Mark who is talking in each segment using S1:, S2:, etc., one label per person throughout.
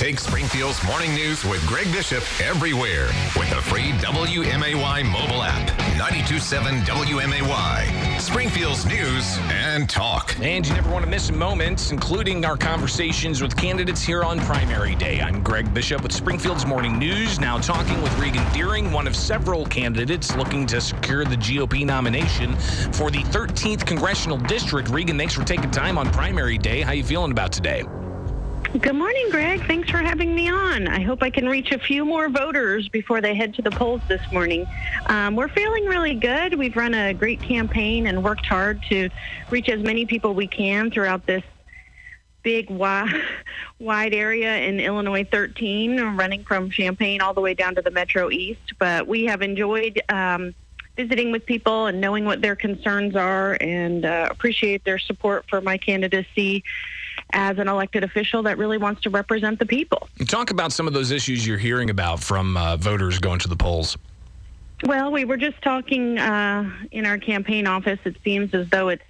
S1: Take Springfield's morning news with Greg Bishop everywhere with the free WMAY mobile app. 92.7 WMAY. Springfield's news and talk.
S2: And you never want to miss a moment, including our conversations with candidates here on primary day. I'm Greg Bishop with Springfield's morning news, now talking with Regan Deering, one of several candidates looking to secure the GOP nomination for the 13th Congressional District. Regan, thanks for taking time on primary day. How you feeling about today?
S3: Good morning, Greg. Thanks for having me on. I hope I can reach a few more voters before they head to the polls this morning. We're feeling really good. We've run a great campaign and worked hard to reach as many people we can throughout this big, wide area in Illinois 13, running from Champaign all the way down to the Metro East. But we have enjoyed visiting with people and knowing what their concerns are, and appreciate their support for my candidacy as an elected official that really wants to represent the people.
S2: Talk about some of those issues you're hearing about from voters going to the polls.
S3: Well, we were just talking in our campaign office. It seems as though it's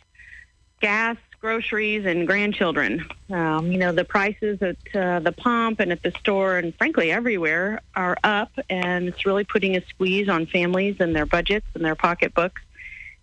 S3: gas, groceries, and grandchildren. The prices at the pump and at the store and frankly everywhere are up, and it's really putting a squeeze on families and their budgets and their pocketbooks.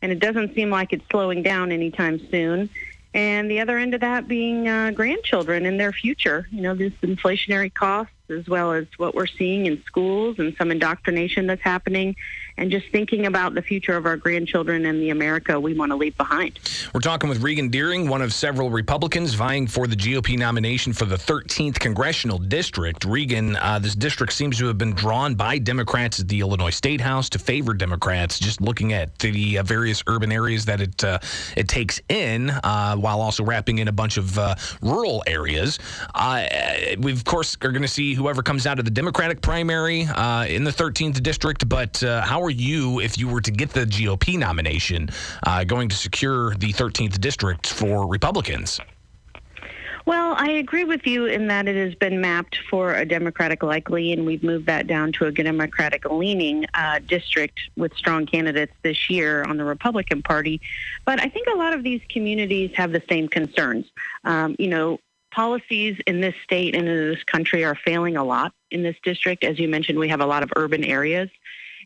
S3: And it doesn't seem like it's slowing down anytime soon. And the other end of that being grandchildren and their future. This inflationary costs, as well as what we're seeing in schools and some indoctrination that's happening, and just thinking about the future of our grandchildren and the America we want to leave behind.
S2: We're talking with Regan Deering, one of several Republicans vying for the GOP nomination for the 13th Congressional District. Regan, this district seems to have been drawn by Democrats at the Illinois State House to favor Democrats, just looking at the various urban areas that it takes in, while also wrapping in a bunch of rural areas. We, of course, are going to see whoever comes out of the Democratic primary in the 13th district, but how are you, if you were to get the GOP nomination, going to secure the 13th district for Republicans?
S3: Well, I agree with you in that it has been mapped for a Democratic likely, and we've moved that down to a Democratic-leaning district with strong candidates this year on the Republican Party. But I think a lot of these communities have the same concerns. Policies in this state and in this country are failing a lot in this district. As you mentioned, we have a lot of urban areas.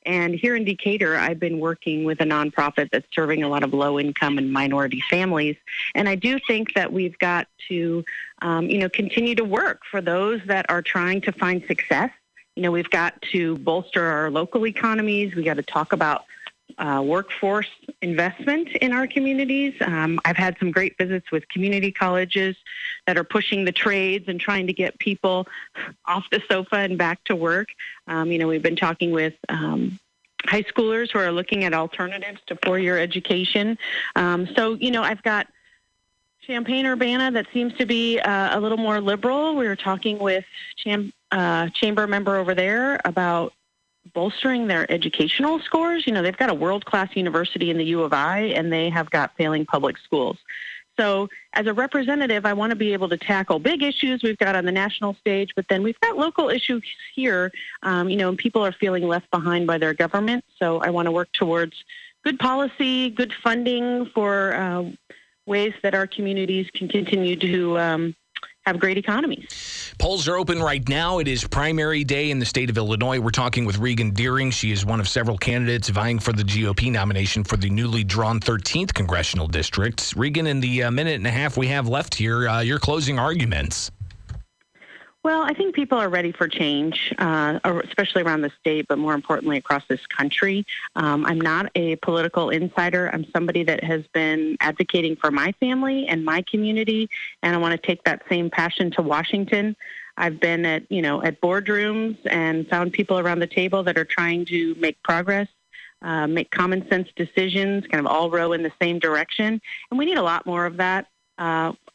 S3: And here in Decatur, I've been working with a nonprofit that's serving a lot of low-income and minority families. And I do think that we've got to, continue to work for those that are trying to find success. We've got to bolster our local economies. We got to talk about workforce investment in our communities. I've had some great visits with community colleges that are pushing the trades and trying to get people off the sofa and back to work. We've been talking with high schoolers who are looking at alternatives to four-year education. I've got Champaign-Urbana that seems to be a little more liberal. We were talking with chamber member over there about bolstering their educational scores. They've got a world-class university in the U of I, and they have got failing public schools. So as a representative, I want to be able to tackle big issues we've got on the national stage, but then we've got local issues here, and people are feeling left behind by their government. So I want to work towards good policy, good funding for ways that our communities can continue to have great economies.
S2: Polls are open right now. It is primary day in the state of Illinois. We're talking with Regan Deering. She is one of several candidates vying for the GOP nomination for the newly drawn 13th Congressional District. Regan, in the minute and a half we have left here, your closing arguments.
S3: Well, I think people are ready for change, especially around the state, but more importantly across this country. I'm not a political insider. I'm somebody that has been advocating for my family and my community, and I want to take that same passion to Washington. I've been at boardrooms and found people around the table that are trying to make progress, make common sense decisions, kind of all row in the same direction. And we need a lot more of that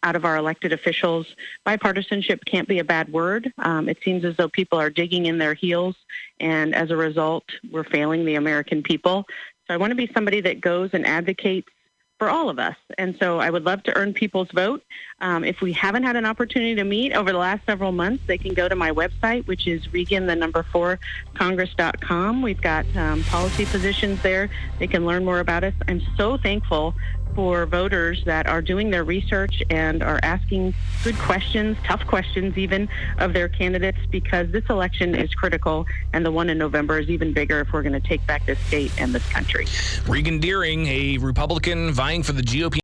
S3: out of our elected officials. Bipartisanship can't be a bad word. It seems as though people are digging in their heels, and as a result, we're failing the American people. So I want to be somebody that goes and advocates for all of us. And so I would love to earn people's vote. If we haven't had an opportunity to meet over the last several months, they can go to my website, which is Regan4Congress.com. We've got policy positions there. They can learn more about us. I'm so thankful for voters that are doing their research and are asking good questions, tough questions even, of their candidates, because this election is critical, and the one in November is even bigger if we're going to take back this state and this country.
S2: Regan Deering, a Republican vying for the GOP